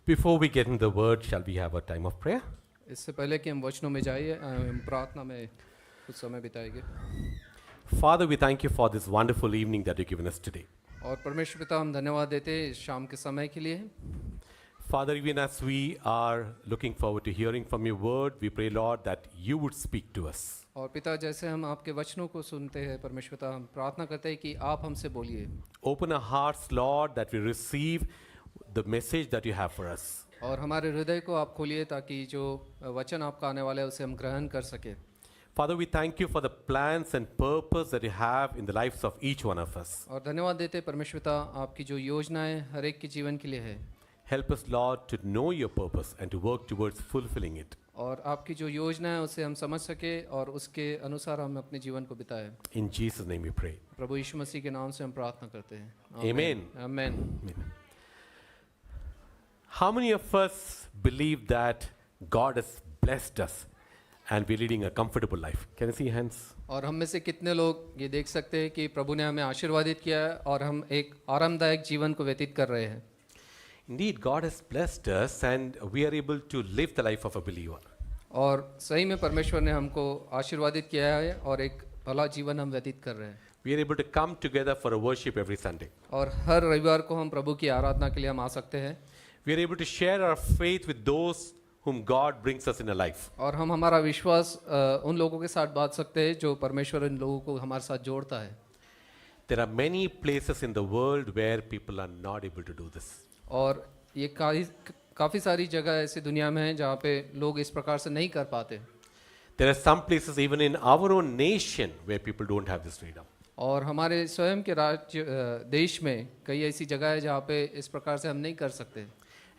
Before we get into the word, shall we have a time of prayer? इससे पहले कि हम वचनों में जाइए हम प्रार्थना में कुछ समय बिताएंगे। Father, we thank you for this wonderful evening that you've given us today. और परमेश्वर पिता हम धन्यवाद देते हैं इस शाम के समय के लिए। Father, even as we are looking forward to hearing from your word, we pray, Lord, that you would speak to us. और पिता जैसे हम आपके वचनों को सुनते हैं परमेश्वर पिता हम प्रार्थना करते हैं कि आप हमसे बोलिए। Open our hearts, Lord, that we receive the message that you have for us. और हमारे हृदय को आप खोलिए ताकि जो वचन आपका आने वाला है उसे हम ग्रहण कर सके। Father, we thank you for the plans and purpose that you have in the lives of each one of us. और धन्यवाद देते हैं परमेश्वर पिता आपकी जो योजनाएं हर एक के जीवन के लिए है। Help us, Lord, to know your purpose and to work towards fulfilling it. और आपकी जो योजना है उसे हम समझ सके और उसके अनुसार हम अपने जीवन को बिताएं। In Jesus' name we pray. प्रभु यीशु मसीह के नाम से हम प्रार्थना करते हैं। Amen. आमीन। Amen. How many of us believe that God has blessed us and we're leading a comfortable life? Can I see hands? और हम में से कितने लोग ये देख सकते हैं कि प्रभु ने हमें आशीर्वादित किया है और हम एक आरामदायक जीवन को व्यतीत कर रहे हैं। Indeed, God has blessed us and we are able to live the life of a believer. और सही में परमेश्वर ने हमको आशीर्वादित किया है और एक भला जीवन हम व्यतीत कर रहे हैं। We are able to come together for a worship every Sunday. और हर रविवार को हम प्रभु की आराधना के लिए हम आ सकते हैं। We are able to share our faith with those whom God brings us in a life. और हम हमारा विश्वास उन लोगों के साथ बांट सकते हैं जो परमेश्वर इन लोगों को हमारे साथ जोड़ता है। There are many places in the world where people are not able to do this. और ये काफ़ी सारी जगह ऐसी दुनिया में है जहाँ पे लोग इस प्रकार से नहीं कर पाते। There are some places even in our own nation where people don't have this freedom. और हमारे स्वयं के राज्य देश में कई ऐसी जगह है जहाँ पे इस प्रकार से हम नहीं कर सकते।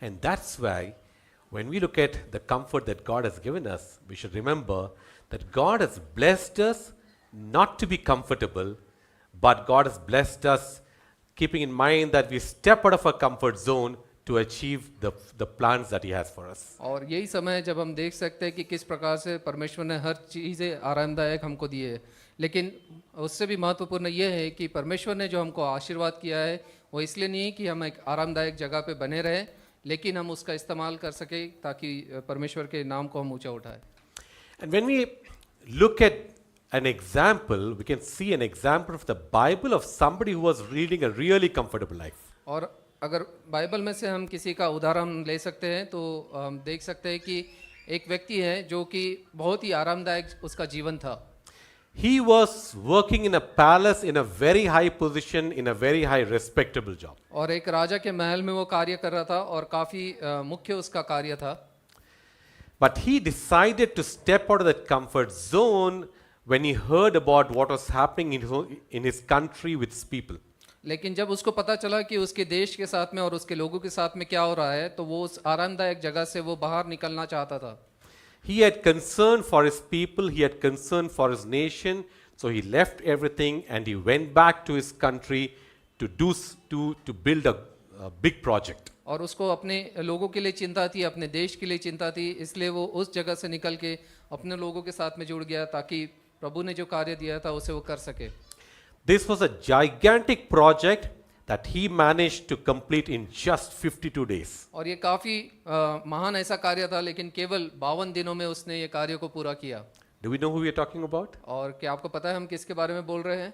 And that's why when we look at the comfort that God has given us, we should remember that God has blessed us not to be comfortable, but God has blessed us keeping in mind that we step out of our comfort zone to achieve the plans that He has for us. और यही समय है जब हम देख सकते हैं कि किस प्रकार से परमेश्वर ने हर चीज़ें आरामदायक हमको दी है, लेकिन उससे भी महत्वपूर्ण ये है कि परमेश्वर ने जो हमको आशीर्वाद किया है वो इसलिए नहीं कि हम एक आरामदायक जगह पे बने रहें, लेकिन हम उसका इस्तेमाल कर सके ताकि परमेश्वर के नाम को हम ऊंचा उठाएं। And when we look at an example, we can see an example of the Bible of somebody who was leading a really comfortable life. और अगर बाइबल में से हम किसी का उदाहरण ले सकते हैं तो हम देख सकते हैं कि एक व्यक्ति है जो कि बहुत ही आरामदायक उसका जीवन था। He was working in a palace in a very high position in a very high respectable job. और एक राजा के महल में वो कार्य कर रहा था और काफ़ी मुख्य उसका कार्य था। But he decided to step out of that comfort zone when he heard about what was happening in his country with his people. लेकिन जब उसको पता चला कि उसके देश के साथ में और उसके लोगों के साथ में क्या हो रहा है तो वो उस आरामदायक जगह से वो बाहर निकलना चाहता था। He had concern for his people, he had concern for his nation, so he left everything and he went back to his country to build a big project. और उसको अपने लोगों के लिए चिंता थी, अपने देश के लिए चिंता थी, इसलिए वो उस जगह से निकल के अपने लोगों के साथ में जुड़ गया ताकि प्रभु ने जो कार्य दिया था उसे वो कर सके। This was a gigantic project that he managed to complete in just 52 days. और ये काफ़ी महान ऐसा कार्य था लेकिन केवल 52 दिनों में उसने ये कार्य को पूरा किया। Do we know who we are talking about? और क्या आपको पता है हम किसके बारे में बोल रहे हैं?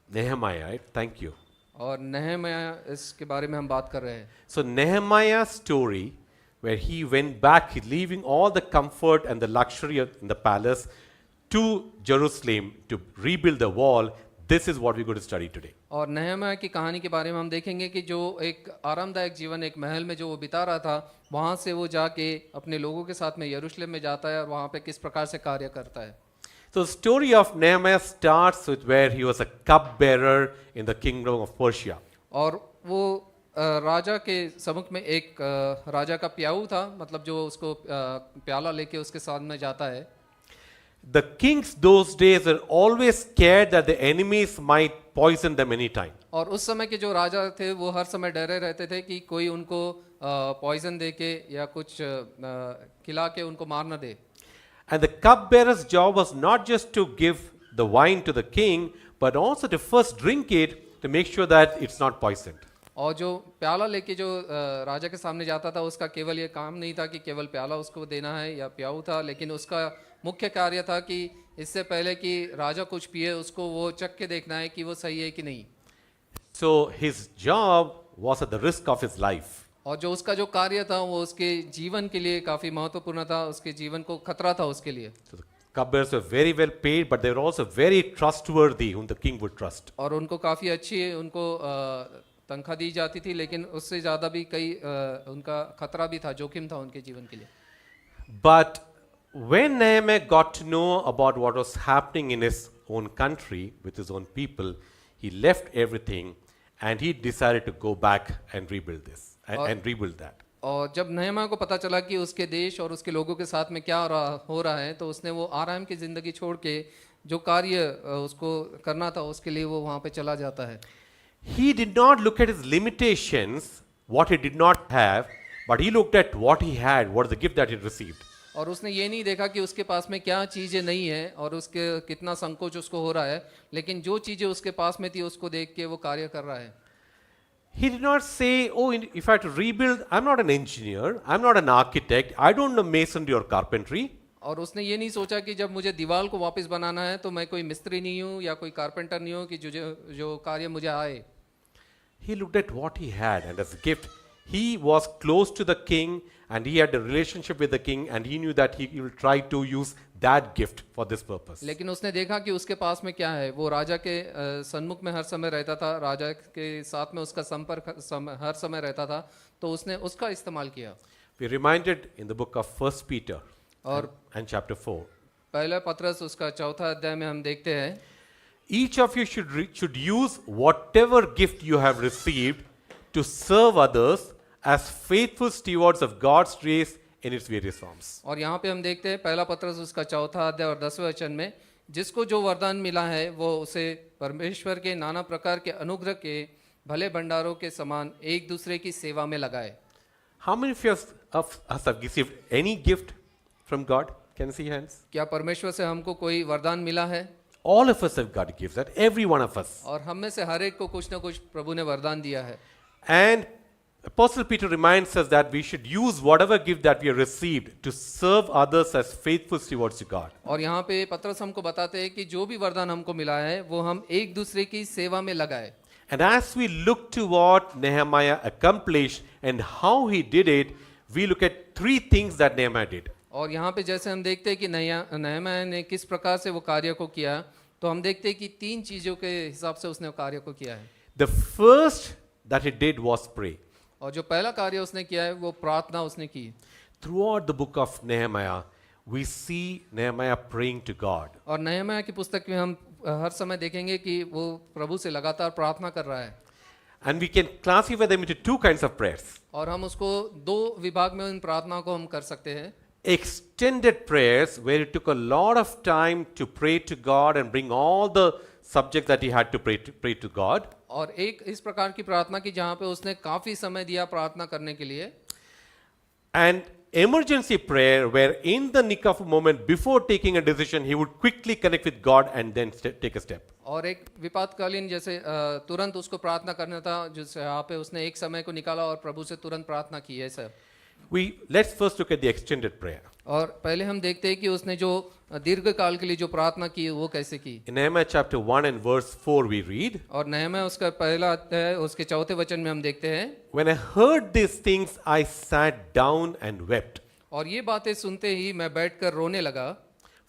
Nehemiah, right? Thank you. और नहम्याह इसके बारे में हम बात कर रहे हैं। So Nehemiah's story, where he went back, leaving all the comfort and the luxury in the palace to Jerusalem to rebuild the wall, this is what we're going to study today. और नहम्याह की कहानी के बारे में हम देखेंगे कि जो एक आरामदायक जीवन एक महल में जो वो बिता रहा था, वहाँ से वो जाके अपने लोगों के साथ में यरूशलेम में जाता है और वहाँ पे किस प्रकार से कार्य करता है। So the story of Nehemiah starts with where he was a cupbearer in the kingdom of Persia. और वो राजा के सम्मुख में एक राजा का प्याऊ था, मतलब जो उसको प्याला लेके उसके साथ में जाता है। The kings those days were always scared that the enemies might poison them anytime. और उस समय के जो राजा थे वो हर समय डरे रहते थे कि कोई उनको पॉइजन दे के या कुछ खिला के उनको मार न दे। And the cupbearer's job was not just to give the wine to the king, but also to first drink it to make sure that it's not poisoned. और जो प्याला लेके जो राजा के सामने जाता था, उसका केवल ये काम नहीं था कि केवल प्याला उसको देना है या प्याऊ था, लेकिन उसका मुख्य कार्य था कि इससे पहले कि राजा कुछ पिए, उसको वो चख के देखना है कि वो सही है कि नहीं। So his job was at the risk of his life. और जो उसका जो कार्य था वो उसके जीवन के लिए काफी महत्वपूर्ण था, उसके जीवन को खतरा था उसके लिए। So the cupbearers were very well paid, but they were also very trustworthy, whom the king would trust. और उनको काफी अच्छी उनको तनख्वाह दी जाती थी, लेकिन उससे ज्यादा भी कई उनका खतरा भी था, जोखिम था उनके जीवन के लिए। But when Nehemiah got to know about what was happening in his own country with his own people, he left everything and he decided to go back and rebuild this and rebuild that. और जब नहमा को पता चला कि उसके देश और उसके लोगों के साथ में क्या हो रहा है, तो उसने वो आराम की जिंदगी छोड़ के जो कार्य उसको करना था उसके लिए वो वहाँ पे चला जाता है। He did not look at his limitations, what he did not have, but he looked at what he had, what is the gift that he received. और उसने ये नहीं देखा कि उसके पास में क्या चीज़ें नहीं है और उसके कितना संकोच उसको हो रहा है, लेकिन जो चीज़ें उसके पास में थी उसको देख के वो कार्य कर रहा है। He did not say, oh, if I have to rebuild, I'm not an engineer, I'm not an architect, I don't know masonry or carpentry. और उसने ये नहीं सोचा कि जब मुझे दीवार को वापस बनाना है तो मैं कोई मिस्त्री नहीं हूँ या कोई कारपेंटर नहीं हूँ कि जो कार्य मुझे आए। He looked at what he had, and as a gift, he was close to the king and he had a relationship with the king, and he knew that he will try to use that gift for this purpose. लेकिन उसने देखा कि उसके पास में क्या है, वो राजा के सन्मुख में हर समय रहता था, राजा के साथ में उसका संपर्क हर समय रहता था, तो उसने उसका इस्तेमाल किया। We're reminded in the book of 1 Peter और and chapter 4. पहला पत्रस उसका चौथा अध्याय में हम देखते हैं, Each of you should use whatever gift you have received to serve others as faithful stewards of God's grace in its various forms. और यहाँ पे हम देखते हैं पहला पत्रस उसका चौथा अध्याय और 10वें वचन में, जिसको जो वरदान मिला है वो उसे परमेश्वर के नाना प्रकार के अनुग्रह के भले भंडारों के समान एक दूसरे की सेवा में लगाए। How many of us have received any gift from God? Can you see hands? क्या परमेश्वर से हमको कोई वरदान मिला है? All of us have got gifts, that every one of us. और हम में से हर एक को कुछ ना कुछ प्रभु ने वरदान दिया है। And Apostle Peter reminds us that we should use whatever gift that we have received to serve others as faithful stewards to God. और यहाँ पे पत्रस हमको बताते हैं कि जो भी वरदान हमको मिला है वो हम एक दूसरे की सेवा में लगाए। And as we look to what Nehemiah accomplished and how he did it, we look at three things that Nehemiah did. और यहाँ पे जैसे हम देखते हैं कि नहम्याह ने किस प्रकार से वो कार्य को किया, तो हम देखते हैं कि तीन चीजों के हिसाब से उसने कार्य को किया है। The first that he did was pray. और जो पहला कार्य उसने किया है वो प्रार्थना उसने की। Throughout the book of Nehemiah, we see Nehemiah praying to God. और नहम्याह की पुस्तक में हम हर समय देखेंगे कि वो प्रभु से लगातार प्रार्थना कर रहा है। And we can classify them into two kinds of prayers. और हम उसको दो विभाग में उन प्रार्थनाओं को हम कर सकते हैं। Extended prayers where it took a lot of time to pray to God and bring all the subjects that he had to pray to God. और एक इस प्रकार की प्रार्थना की जहाँ पे उसने काफी समय दिया प्रार्थना करने के लिए। And emergency prayer where in the nick of a moment before taking a decision he would quickly connect with God and then take a step. और एक विपातकालीन जैसे तुरंत उसको प्रार्थना करना था, जिस यहाँ पे उसने एक समय को निकाला और प्रभु से तुरंत प्रार्थना की है सब। Let's first look at the extended prayer. और पहले हम देखते हैं कि उसने जो दीर्घ काल के लिए जो प्रार्थना की वो कैसे की। In Nehemiah chapter 1 and verse 4 we read, और नहम्याह उसका पहला अध्याय उसके चौथे वचन में हम देखते हैं, When I heard these things I sat down and wept. और ये बातें सुनते ही मैं बैठकर रोने लगा।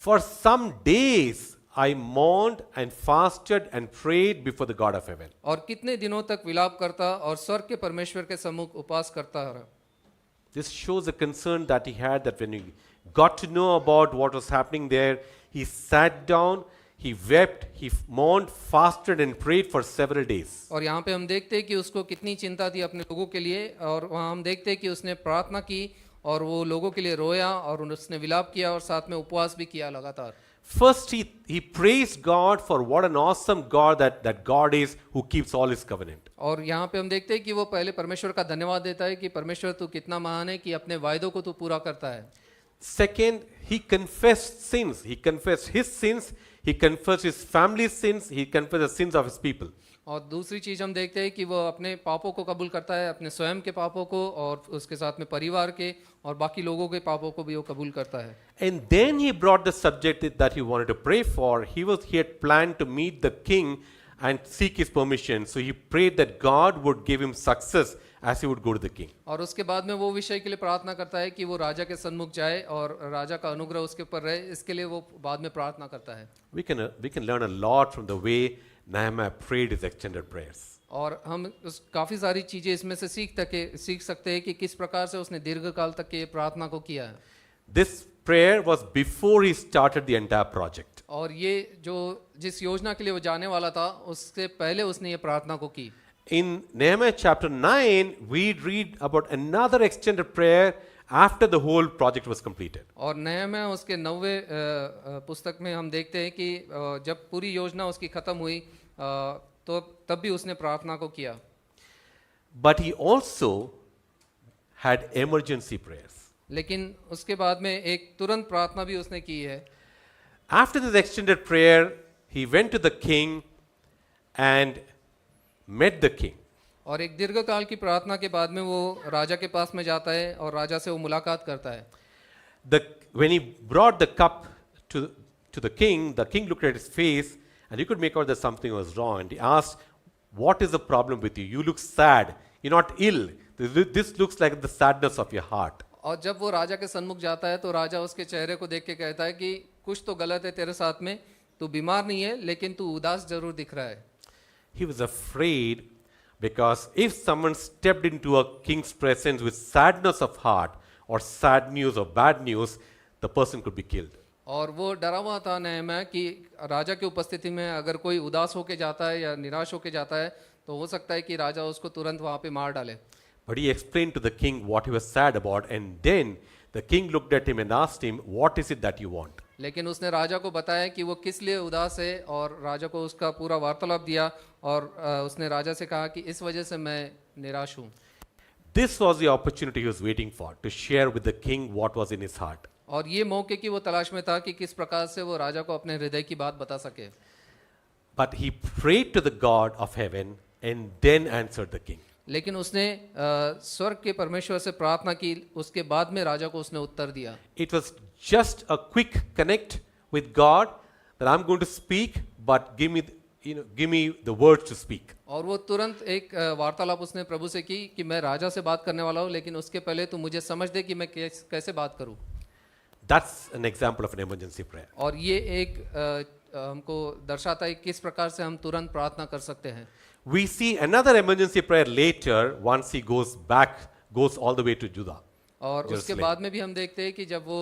For some days I mourned and fasted and prayed before the God of heaven. और कितने दिनों तक विलाप करता और स्वर्ग के परमेश्वर के सम्मुख उपवास करता रहा। This shows the concern that he had, that when he got to know about what was happening there, he sat down, he wept, he mourned, fasted and prayed for several days. और यहाँ पे हम देखते हैं कि उसको कितनी चिंता थी अपने लोगों के लिए, और वहाँ हम देखते हैं कि उसने प्रार्थना की और वो लोगों के लिए रोया और उसने विलाप किया और साथ में उपवास भी किया लगातार। First, he praised God for what an awesome God that God is, who keeps all his covenant. और यहाँ पे हम देखते हैं कि वो पहले परमेश्वर का धन्यवाद देता है कि परमेश्वर तू कितना महान है कि अपने वायदों को तू पूरा करता है। Second, he confessed sins. He confessed his sins, he confessed his family's sins, he confessed the sins of his people. और दूसरी चीज हम देखते हैं कि वो अपने पापों को कबूल करता है, अपने स्वयं के पापों को और उसके साथ में परिवार के और बाकी लोगों के पापों को भी वो कबूल करता है। And then he brought the subject that he wanted to pray for. He had planned to meet the king and seek his permission. So he prayed that God would give him success as he would go to the king. और उसके बाद में वो विषय के लिए प्रार्थना करता है कि वो राजा के सन्मुख जाए और राजा का अनुग्रह उसके ऊपर रहे, इसके लिए वो बाद में प्रार्थना करता है। We can learn a lot from the way Nehemiah prayed his extended prayers. और हम काफ़ी सारी चीज़ें इसमें से सीख सकते हैं कि किस प्रकार से उसने दीर्घ काल तक के प्रार्थना को किया है। This prayer was before he started the entire project. और ये जिस योजना के लिए वो जाने वाला था उससे पहले उसने ये प्रार्थना को की। In Nehemiah chapter 9, we read about another extended prayer after the whole project was completed. और नहम्याह उसके 9वें पुस्तक में हम देखते हैं कि जब पूरी योजना उसकी खत्म हुई तो तब भी उसने प्रार्थना को किया। But he also had emergency prayers. लेकिन उसके बाद में एक तुरंत प्रार्थना भी उसने की है। After this extended prayer, he went to the king and met the king. और एक दीर्घ काल की प्रार्थना के बाद में वो राजा के पास में जाता है और राजा से वो मुलाकात करता है। When he brought the cup to the king looked at his face and he could make out that something was wrong. And he asked, "What is the problem with you? You look sad. You're not ill. This looks like the sadness of your heart." और जब वो राजा के सन्मुख जाता है तो राजा उसके चेहरे को देख के कहता है कि कुछ तो गलत है तेरे साथ में, तू बीमार नहीं है लेकिन तू उदास जरूर दिख रहा है। He was afraid because if someone stepped into a king's presence with sadness of heart or sad news or bad news, the person could be killed. और वो डरा हुआ था नहम्याह कि राजा की उपस्थिति में अगर कोई उदास होके जाता है या निराश होके जाता है तो हो सकता है कि राजा उसको तुरंत वहाँ पे मार डाले। But he explained to the king what he was sad about, and then the king looked at him and asked him, "What is it that you want?" लेकिन उसने राजा को बताया कि वो किस लिए उदास है और राजा को उसका पूरा वार्तालाप दिया और उसने राजा से कहा कि इस वजह से मैं निराश हूँ। This was the opportunity he was waiting for, to share with the king what was in his heart. और ये मौके की वो तलाश में था कि किस प्रकार से वो राजा को अपने हृदय की बात बता सके। But he prayed to the God of heaven and then answered the king. लेकिन उसने स्वर्ग के परमेश्वर से प्रार्थना की, उसके बाद में राजा को उसने उत्तर दिया। It was just a quick connect with God that I'm going to speak, but give me the words to speak. और वो तुरंत एक वार्तालाप उसने प्रभु से की कि मैं राजा से बात करने वाला हूँ, लेकिन उसके पहले तू मुझे समझ दे कि मैं कैसे बात करूँ। That's an example of an emergency prayer. और ये एक हमको दर्शाता है किस प्रकार से हम तुरंत प्रार्थना कर सकते हैं। We see another emergency prayer later once he goes all the way to Judah. और उसके Jerusalem. बाद में भी हम देखते हैं कि जब वो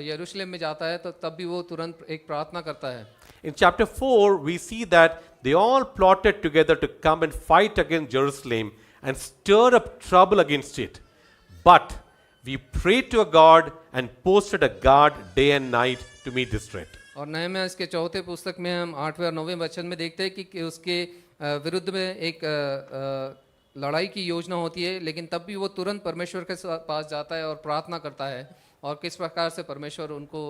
यरूशलेम में जाता है तो तब भी वो तुरंत एक प्रार्थना करता है। In chapter 4, we see that they all plotted together to come and fight against Jerusalem and stir up trouble against it. But we prayed to a God and posted a guard day and night to meet this threat. और नहम्याह इसके चौथे पुस्तक में हम 8वें और 9वें वचन में देखते हैं कि उसके विरुद्ध में एक लड़ाई की योजना होती है, लेकिन तब भी वो तुरंत परमेश्वर के पास जाता है और प्रार्थना करता है और किस प्रकार से परमेश्वर उनको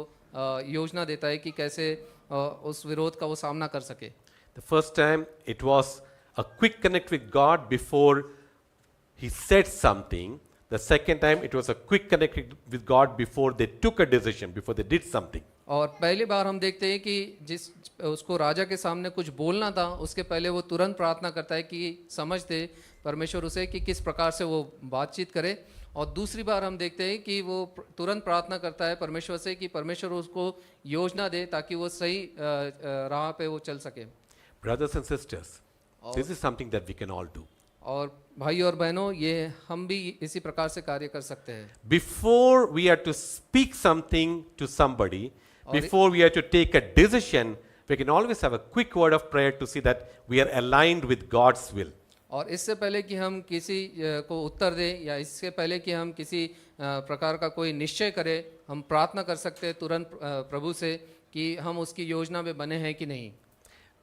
योजना देता है कि कैसे उस विरोध का वो सामना कर सके। The first time it was a quick connect with God before he said something. The second time it was a quick connect with God before they took a decision, before they did something. और पहली बार हम देखते हैं कि जिस उसको राजा के सामने कुछ बोलना था उसके पहले वो तुरंत प्रार्थना करता है कि समझ दे परमेश्वर उसे कि किस प्रकार से वो बातचीत करे। और दूसरी बार हम देखते हैं कि वो तुरंत प्रार्थना करता है परमेश्वर से कि परमेश्वर उसको योजना दे ताकि वो सही राह पे वो चल सके। Brothers and sisters, this is something that we can all do. और भाई और बहनों, ये हम भी इसी प्रकार से कार्य कर सकते हैं। Before we are to speak something to somebody, before we are to take a decision, we can always have a quick word of prayer to see that we are aligned with God's will. और इससे पहले कि हम किसी को उत्तर दें या इससे पहले कि हम किसी प्रकार का कोई निश्चय करें, हम प्रार्थना कर सकते हैं तुरंत प्रभु से कि हम उसकी योजना में बने हैं कि नहीं।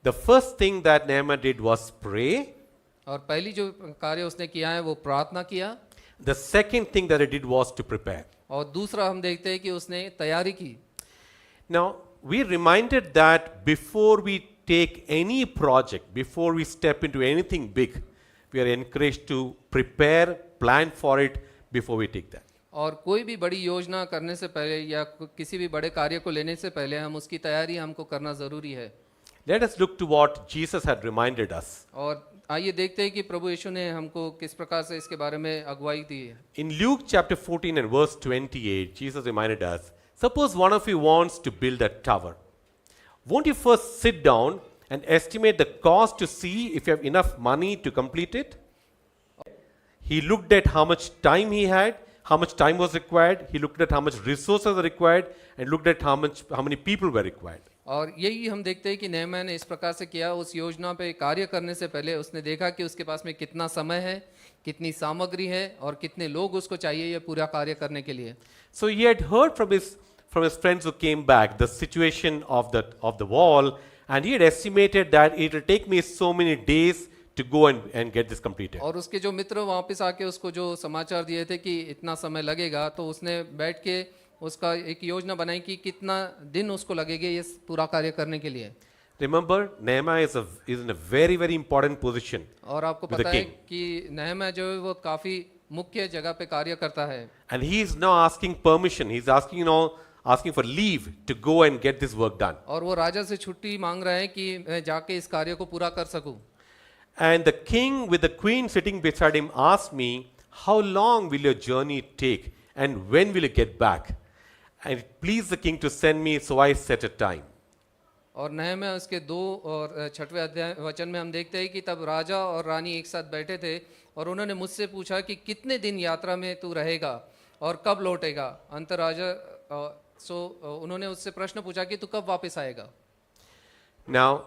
The first thing that Nehemiah did was pray. और पहली जो कार्य उसने किया है वो प्रार्थना किया। The second thing that he did was to prepare. और दूसरा हम देखते हैं कि उसने तैयारी की। Now, we are reminded that before we take any project, before we step into anything big, we are encouraged to prepare, plan for it before we take that. और कोई भी बड़ी योजना करने से पहले या किसी भी बड़े कार्य को लेने से पहले हम उसकी तैयारी हमको करना ज़रूरी है। Let us look to what Jesus had reminded us. और आइए देखते हैं कि प्रभु यीशु ने हमको किस प्रकार से इसके बारे में अगुवाई दी है। In Luke chapter 14 and verse 28, Jesus reminded us, suppose one of you wants to build a tower. Won't you first sit down and estimate the cost to see if you have enough money to complete it? He looked at how much time he had, how much time was required, he looked at how much resources were required, and looked at how many people were required. और यही हम देखते हैं कि नेहम्याह ने इस प्रकार से किया। उस योजना पे कार्य करने से पहले उसने देखा कि उसके पास में कितना समय है, कितनी सामग्री है और कितने लोग उसको चाहिए ये पूरा कार्य करने के लिए। So he had heard from his friends who came back the situation of the wall, and he had estimated that it will take me so many days to go and get this completed. और उसके जो मित्र वापस आके उसको जो समाचार दिए थे कि इतना समय लगेगा, तो उसने बैठ के उसका एक योजना बनाई कि कितना दिन उसको लगेगा ये पूरा कार्य करने के लिए। Remember, Nehemiah is in a very, very important position. और आपको with the पता है king. कि नेहम्याह जो है वो काफी मुख्य जगह पे कार्य करता है। And he is now asking permission. He's asking for leave to go and get this work done. और वो राजा से छुट्टी मांग रहा है कि मैं जाके इस कार्य को पूरा कर सकूं। And the king with the queen sitting beside him asked me, how long will your journey take and when will you get back? And it pleased the king to send me, so I set a time. और नेहम्याह उसके 2 और 6वें अध्याय वचन में हम देखते हैं कि तब राजा और रानी एक साथ बैठे थे और उन्होंने मुझसे पूछा कि कितने दिन यात्रा में तू रहेगा और कब लौटेगा। अंत राजा उन्होंने उससे प्रश्न पूछा कि तू कब वापस आएगा। Now,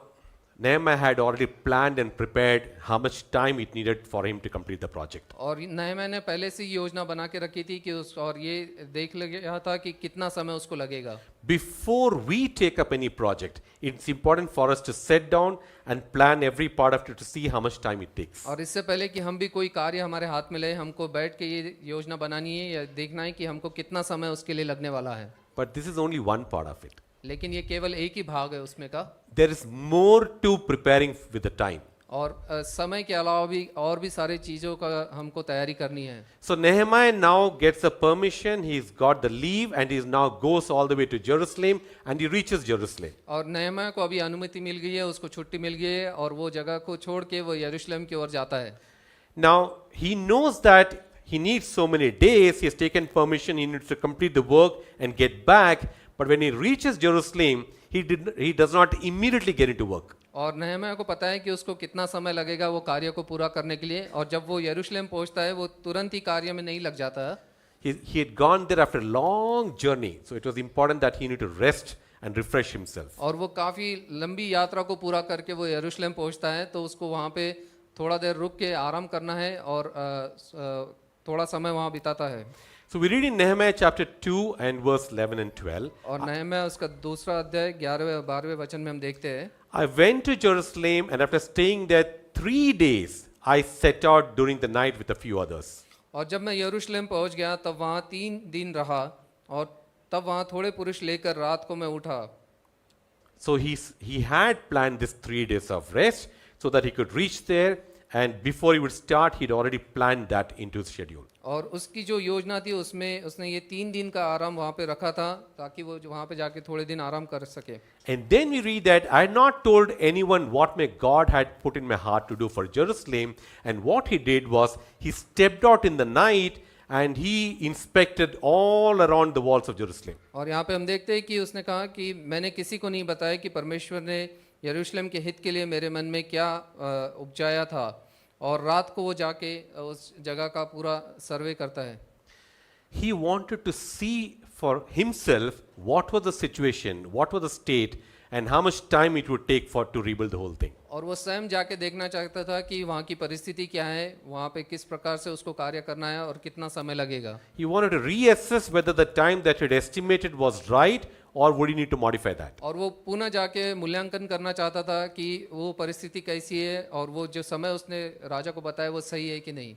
Nehemiah had already planned and prepared how much time it needed for him to complete the project. और नेहम्याह ने पहले से ही योजना बना के रखी थी कि और ये देख लिया था कि कितना समय उसको लगेगा। Before we take up any project, it's important for us to sit down and plan every part of it to see how much time it takes. और इससे पहले कि हम भी कोई कार्य हमारे हाथ में ले, हमको बैठ के ये योजना बनानी है या देखना है कि हमको कितना समय उसके लिए लगने वाला है। But this is only one part of it. लेकिन ये केवल एक ही भाग है उसमें का। There is more to preparing with the time. और समय के अलावा भी और भी सारे चीज़ों का हमको तैयारी करनी है। So Nehemiah now gets the permission, he's got the leave, and he now goes all the way to Jerusalem, and he reaches Jerusalem. और नेहम्याह को अभी अनुमति मिल गई है, उसको छुट्टी मिल गई है और वो जगह को छोड़ के वो यरूशलेम की ओर जाता है। Now he knows that he needs so many days, he has taken permission, he needs to complete the work and get back, but when he reaches Jerusalem, he does not immediately get into work. और नेहम्याह को पता है कि उसको कितना समय लगेगा वो कार्य को पूरा करने के लिए, और जब वो यरूशलेम पहुंचता है वो तुरंत ही कार्य में नहीं लग जाता। He had gone there after a long journey, so it was important that he needed to rest and refresh himself. और वो काफ़ी लंबी यात्रा को पूरा करके वो यरूशलेम पहुंचता है, तो उसको वहाँ पे थोड़ा देर रुक के आराम करना है और थोड़ा समय वहाँ बिताता है। So we read in Nehemiah chapter 2 and verse 11 and 12. और नेहम्याह उसका 2 अध्याय 11वें और 12वें वचन में हम देखते हैं, I went to Jerusalem, and after staying there 3 days, I set out during the night with a few others. और जब मैं यरूशलेम पहुंच गया तब वहाँ 3 दिन रहा और तब वहाँ थोड़े पुरुष लेकर रात को मैं उठा। So he had planned this 3 days of rest so that he could reach there, and before he would start, he'd already planned that into his schedule. और उसकी जो योजना थी उसमें उसने ये 3 दिन का आराम वहाँ पे रखा था ताकि वो वहाँ पे जाके थोड़े दिन आराम कर सके। And then we read that I had not told anyone what my God had put in my heart to do for Jerusalem, and what he did was he stepped out in the night and he inspected all around the walls of Jerusalem. और यहाँ पे हम देखते हैं कि उसने कहा कि मैंने किसी को नहीं बताया कि परमेश्वर ने यरूशलेम के हित के लिए मेरे मन में क्या उपजाया था, और रात को वो जाके उस जगह का पूरा सर्वे करता है। He wanted to see for himself what was the situation, what was the state, and how much time it would take to rebuild the whole thing. और वो स्वयं जाके देखना चाहता था कि वहाँ की परिस्थिति क्या है, वहाँ पे किस प्रकार से उसको कार्य करना है और कितना समय लगेगा। He wanted to reassess whether the time that he had estimated was right, or would he need to modify that. और वो पुनः जाके मूल्यांकन करना चाहता था कि वो परिस्थिति कैसी है और वो जो समय उसने राजा को बताया वो सही है कि नहीं।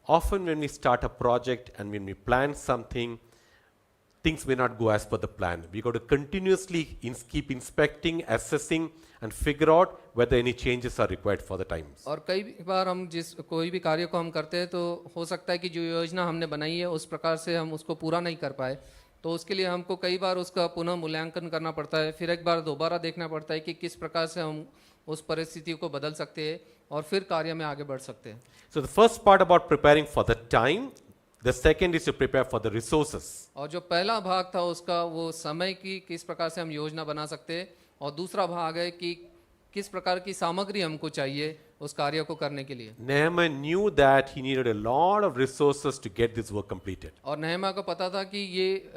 Often when we start a project and when we plan something, things may not go as per the plan. We got to continuously keep inspecting, assessing, and figure out whether any changes are required for the times. और कई बार हम कोई भी कार्य को हम करते हैं तो हो सकता है कि जो योजना हमने बनाई है उस प्रकार से हम उसको पूरा नहीं कर पाए, तो उसके लिए हमको कई बार उसका पुनः मूल्यांकन करना पड़ता है, फिर एक बार दोबारा देखना पड़ता है कि किस प्रकार से हम उस परिस्थिति को बदल सकते हैं और फिर कार्य में आगे बढ़ सकते हैं। So the first part about preparing for the time, the second is to prepare for the resources. और जो पहला भाग था उसका वो समय की किस प्रकार से हम योजना बना सकते हैं, और दूसरा भाग है कि किस प्रकार की सामग्री हमको चाहिए उस कार्य को करने के लिए। Nehemiah knew that he needed a lot of resources to get this work completed. और नहमा को पता था कि ये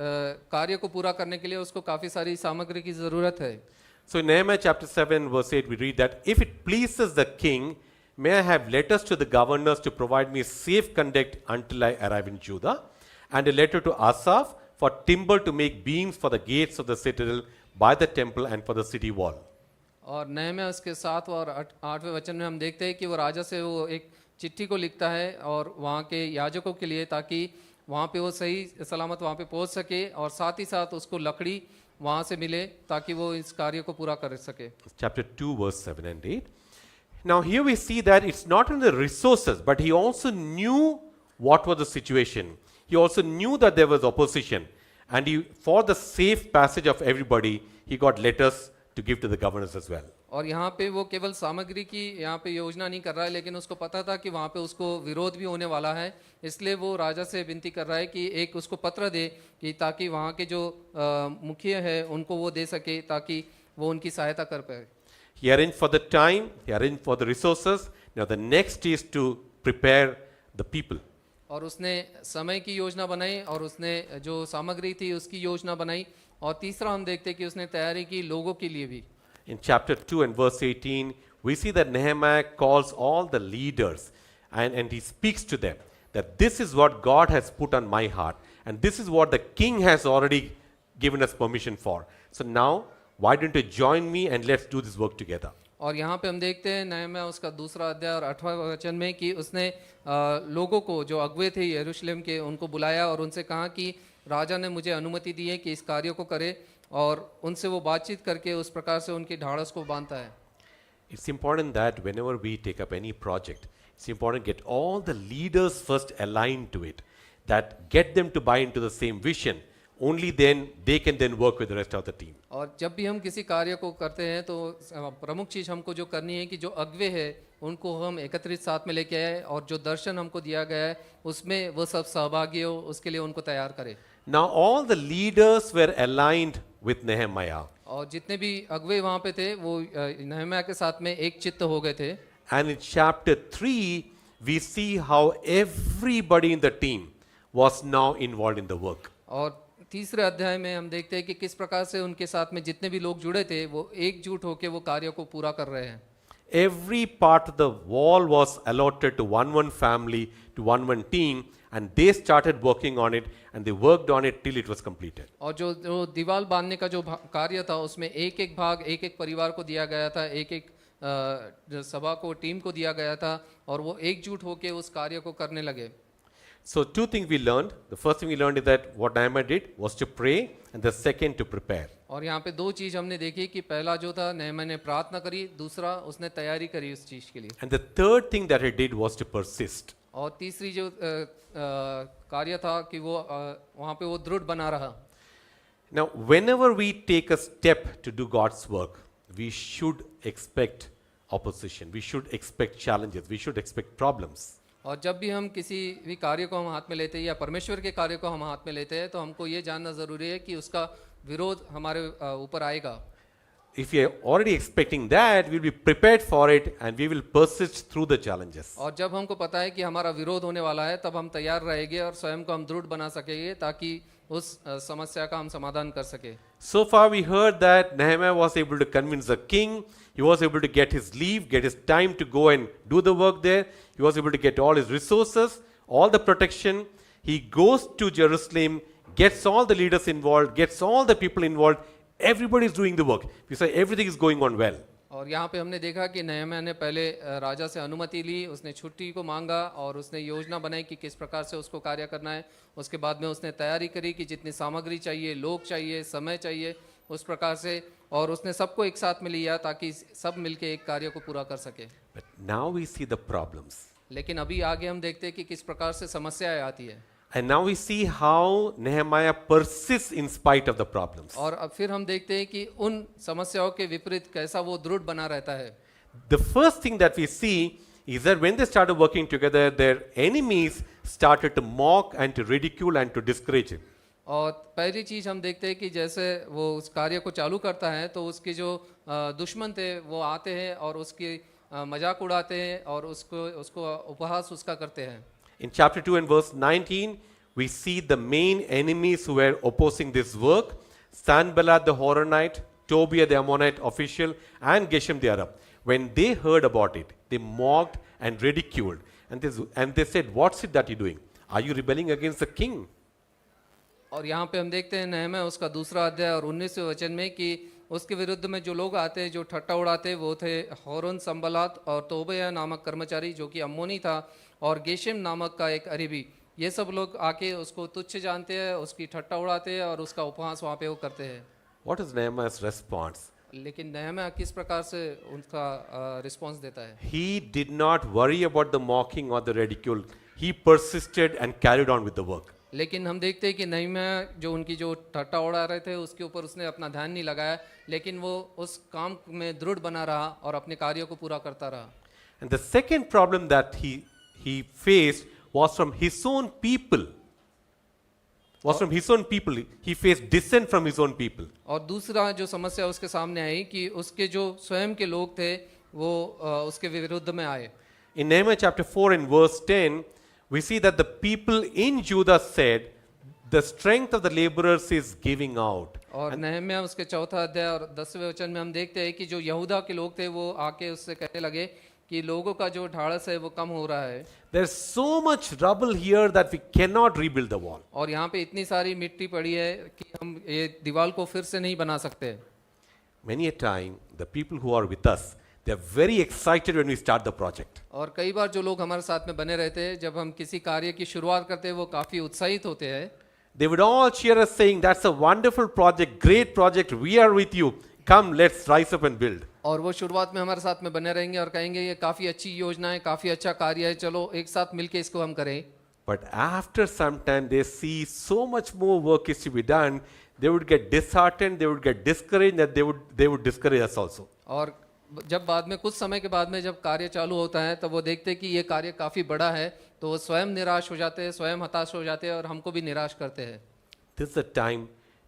कार्य को पूरा करने के लिए उसको काफ़ी सारी सामग्री की ज़रूरत है। So in Nehemiah chapter 7 verse 8 we read that if it pleases the king, may I have letters to the governors to provide me safe conduct until I arrive in Judah, and a letter to Asaph for timber to make beams for the gates of the citadel by the temple and for the city wall. और नहम्याह उसके 7 और 8वें वचन में हम देखते हैं कि वो राजा से वो एक चिट्ठी को लिखता है और वहाँ के याजकों के लिए, ताकि वहाँ पे वो सही सलामत वहाँ पे पहुँच सके, और साथ ही साथ उसको लकड़ी वहाँ से मिले ताकि वो इस कार्य को पूरा कर सके। Chapter 2 verse 7 and 8. Now here we see that it's not only the resources, but he also knew what was the situation. He also knew that there was opposition, and for the safe passage of everybody, he got letters to give to the governors as well. और यहाँ पे वो केवल सामग्री की यहाँ पे योजना नहीं कर रहा है, लेकिन उसको पता था कि वहाँ पे उसको विरोध भी होने वाला है, इसलिए वो राजा से विनती कर रहा है कि एक उसको पत्र दे कि ताकि वहाँ के जो मुखिया है उनको वो दे सके ताकि वो उनकी सहायता कर पाए। He arranged for the time, he arranged for the resources. Now the next is to prepare the people. और उसने समय की योजना बनाई और उसने जो सामग्री थी उसकी योजना बनाई, और तीसरा हम देखते हैं कि उसने तैयारी की लोगों के लिए भी। In chapter 2 and verse 18, we see that Nehemiah calls all the leaders and he speaks to them that this is what God has put on my heart, and this is what the king has already given us permission for. So now, why don't you join me and let's do this work together? और यहाँ पे हम देखते हैं नहम्याह उसका 2 अध्याय और 8वां वचन में कि उसने लोगों को जो अगुवे थे यरूशलेम के उनको बुलाया और उनसे कहा कि राजा ने मुझे अनुमति दी है कि इस कार्य को करे, और उनसे वो बातचीत करके उस प्रकार से उनकी ढाढ़स को बांधता है। It's important that whenever we take up any project, it's important to get all the leaders first aligned to it, that get them to buy into the same vision. Only then they can then work with the rest of the team. और जब भी हम किसी कार्य को करते हैं तो प्रमुख चीज़ हमको जो करनी है कि जो अगवे है उनको हम एकत्रित साथ में लेके आए, और जो दर्शन हमको दिया गया है उसमें वो सब सहभागी हो, उसके लिए उनको तैयार करें। Now all the leaders were aligned with Nehemiah. और जितने भी अगवे वहाँ पे थे वो नहम्याह के साथ में एक चित्त हो गए थे। And in chapter 3, we see how everybody in the team was now involved in the work. और तीसरे अध्याय में हम देखते हैं कि किस प्रकार से उनके साथ में जितने भी लोग जुड़े थे वो एकजुट होकर वो कार्य को पूरा कर रहे हैं। Every part of the wall was allotted to one family, to one team, and they started working on it, and they worked on it till it was completed. और जो दीवार बांधने का जो कार्य था उसमें एक एक भाग एक एक परिवार को दिया गया था, एक एक सभा को टीम को दिया गया था, और वो एकजुट होकर उस कार्य को करने लगे। So 2 things we learned. The first thing we learned is that what Nehemiah did was to pray, and the second to prepare. और यहाँ पे 2 चीज़ हमने देखी कि पहला जो था नहम्याह ने प्रार्थना करी, दूसरा उसने तैयारी करी उस चीज़ के लिए, And the third thing that he did was to persist. और तीसरी जो कार्य था कि वो वहाँ पे वो दृढ़ बना रहा। Now, whenever we take a step to do God's work, we should expect opposition. We should expect challenges. We should expect problems. और जब भी हम किसी भी कार्य को हम हाथ में लेते हैं या परमेश्वर के कार्य को हम हाथ में लेते हैं तो हमको ये जानना ज़रूरी है कि उसका विरोध हमारे ऊपर आएगा। If we are already expecting that, we will be prepared for it and we will persist through the challenges. और जब हमको पता है कि हमारा विरोध होने वाला है तब हम तैयार रहेंगे और स्वयं को हम दृढ़ बना सकेंगे ताकि उस समस्या का हम समाधान कर सके। So far we heard that Nehemiah was able to convince the king. He was able to get his leave, get his time to go and do the work there. He was able to get all his resources, all the protection. He goes to Jerusalem, gets all the leaders involved, gets all the people involved. Everybody is doing the work. We say everything is going on well. और यहाँ पे हमने देखा कि नहम्याह ने पहले राजा से अनुमति ली, उसने छुट्टी को मांगा और उसने योजना बनाई कि किस प्रकार से उसको कार्य करना है। उसके बाद में उसने तैयारी करी कि जितनी सामग्री चाहिए, लोग चाहिए, समय चाहिए, उस प्रकार से, और उसने सबको एक साथ में लिया ताकि सब मिलके एक कार्य को पूरा कर सके। But now we see the problems. लेकिन अभी आगे हम देखते हैं कि किस प्रकार से समस्याएं आती है, And now we see how Nehemiah persists in spite of the problems. और अब फिर हम देखते हैं कि उन समस्याओं के विपरीत कैसा वो दृढ़ बना रहता है। The first thing that we see is that when they started working together, their enemies started to mock and to ridicule and to discourage him. और पहली चीज हम देखते हैं कि जैसे वो उस कार्य को चालू करता है तो उसके जो दुश्मन थे वो आते हैं और उसकी मजाक उड़ाते हैं और उसको उपहास उसका करते हैं। In chapter 2 and verse 19, we see the main enemies who were opposing this work: Sanballat the Horonite, Tobiah the Ammonite official, and Geshem the Arab. When they heard about it, they mocked and ridiculed. And they said, "What's it that you're doing? Are you rebelling against the king?" और यहाँ पे हम देखते हैं नहम्याह उसका दूसरा अध्याय और 19वें वचन में कि उसके विरुद्ध में जो लोग आते हैं, जो ठट्टा उड़ाते, वो थे होरन, संबलात और तोबिया नामक कर्मचारी जो कि अम्मोनी था, और गेशेम नामक का एक अरबी। ये सब लोग आके उसको तुच्छ जानते हैं, उसकी ठट्टा उड़ाते हैं और उसका उपहास वहाँ पे वो करते हैं। What is Nehemiah's response? लेकिन नहम्याह किस प्रकार से उनका रिस्पॉन्स देता है? He did not worry about the mocking or the ridicule. He persisted and carried on with the work. लेकिन हम देखते हैं कि नहम्याह जो उनकी जो ठट्टा उड़ा रहे थे उसके ऊपर उसने अपना ध्यान नहीं लगाया, लेकिन वो उस काम में दृढ़ बना रहा और अपने कार्यों को पूरा करता रहा। And the second problem that he faced was from his own people. He faced dissent from his own people. और दूसरा जो समस्या उसके सामने आई कि उसके जो स्वयं के लोग थे वो उसके विरुद्ध में आए। In Nehemiah chapter 4 and verse 10, we see that the people in Judah said, "The strength of the laborers is giving out." और नहम्याह उसके चौथा अध्याय और 10वें वचन में हम देखते हैं कि जो यहूदा के लोग थे वो आके उससे कहने लगे कि लोगों का जो ढाढ़स है वो कम हो रहा है। There's so much rubble here that we cannot rebuild the wall. और यहाँ पे इतनी सारी मिट्टी पड़ी है कि हम ये दीवार को फिर से नहीं बना सकते। Many a time, the people who are with us, they are very excited when we start the project. और कई बार जो लोग हमारे साथ में बने रहते हैं, जब हम किसी कार्य की शुरुआत करते हैं वो काफ़ी उत्साहित होते हैं। They would all cheer us saying, "That's a wonderful project, great project, we are with you. Come, let's rise up and build." और वो शुरुआत में हमारे साथ में बने रहेंगे और कहेंगे ये काफ़ी अच्छी योजना है, काफ़ी अच्छा कार्य है, चलो एक साथ मिलके इसको हम करें। But after some time, they see so much more work is to be done. They would get disheartened, they would get discouraged, that they would discourage us also. और जब बाद में कुछ समय के बाद में जब कार्य चालू होता है तब वो देखते हैं कि ये कार्य काफ़ी बड़ा है, तो वो स्वयं निराश हो जाते हैं, स्वयं हताश हो जाते हैं और हमको भी निराश करते हैं। This is the time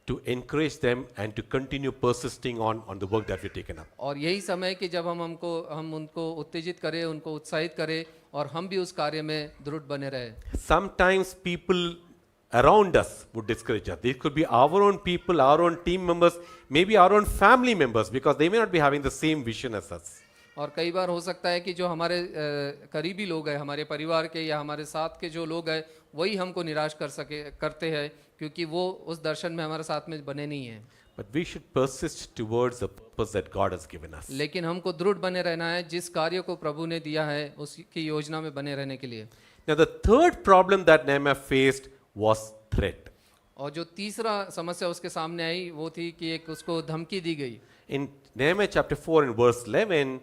to encourage them and to continue persisting on the work that we've taken up. और यही समय कि जब हम उनको उत्तेजित करें, उनको उत्साहित करें और हम भी उस कार्य में दृढ़ बने रहे। Sometimes people around us would discourage us. These could be our own people, our own team members, maybe our own family members, because they may not be having the same vision as us. और कई बार हो सकता है कि जो हमारे करीबी लोग हैं, हमारे परिवार के या हमारे साथ के जो लोग हैं, वही हमको निराश करते हैं क्योंकि वो उस दर्शन में हमारे साथ में बने नहीं हैं। But we should persist towards the purpose that God has given us. लेकिन हमको दृढ़ बने रहना है, जिस कार्य को प्रभु ने दिया है उसकी योजना में बने रहने के लिए। Now the third problem that Nehemiah faced was threat. और जो तीसरा समस्या उसके सामने आई वो थी कि एक उसको धमकी दी गई। In Nehemiah chapter 4 and verse 11,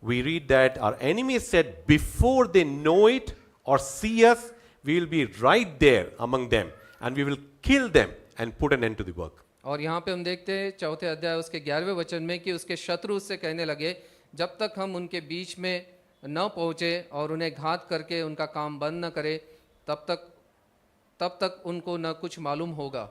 we read that our enemies said, "Before they know it or see us, we will be right there among them, and we will kill them and put an end to the work." और यहाँ पे हम देखते हैं चौथे अध्याय उसके 11वें वचन में कि उसके शत्रु उससे कहने लगे, जब तक हम उनके बीच में न पहुँचे और उन्हें घात करके उनका काम बंद न करें, तब तक उनको न कुछ मालूम होगा।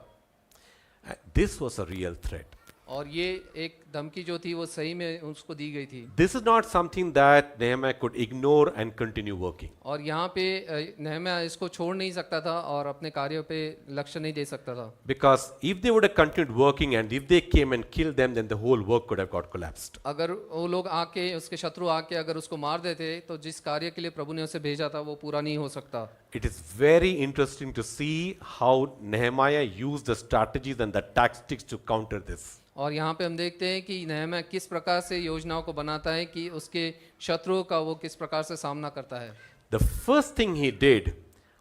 This was a real threat. और ये एक धमकी जो थी वो सही में उसको दी गई थी। This is not something that Nehemiah could ignore and continue working. और यहाँ पे नहम्याह इसको छोड़ नहीं सकता था और अपने कार्यों पे लक्ष्य नहीं दे सकता था। Because if they would have continued working and if they came and killed them, then the whole work could have got collapsed. अगर वो लोग आके उसके शत्रु आके अगर उसको मार देते तो जिस कार्य के लिए प्रभु ने उसे भेजा था वो पूरा नहीं हो सकता। It is very interesting to see how Nehemiah used the strategies and the tactics to counter this. और यहाँ पे हम देखते हैं कि नहम्याह किस प्रकार से योजनाओं को बनाता है कि उसके शत्रुओं का वो किस प्रकार से सामना करता है। The first thing he did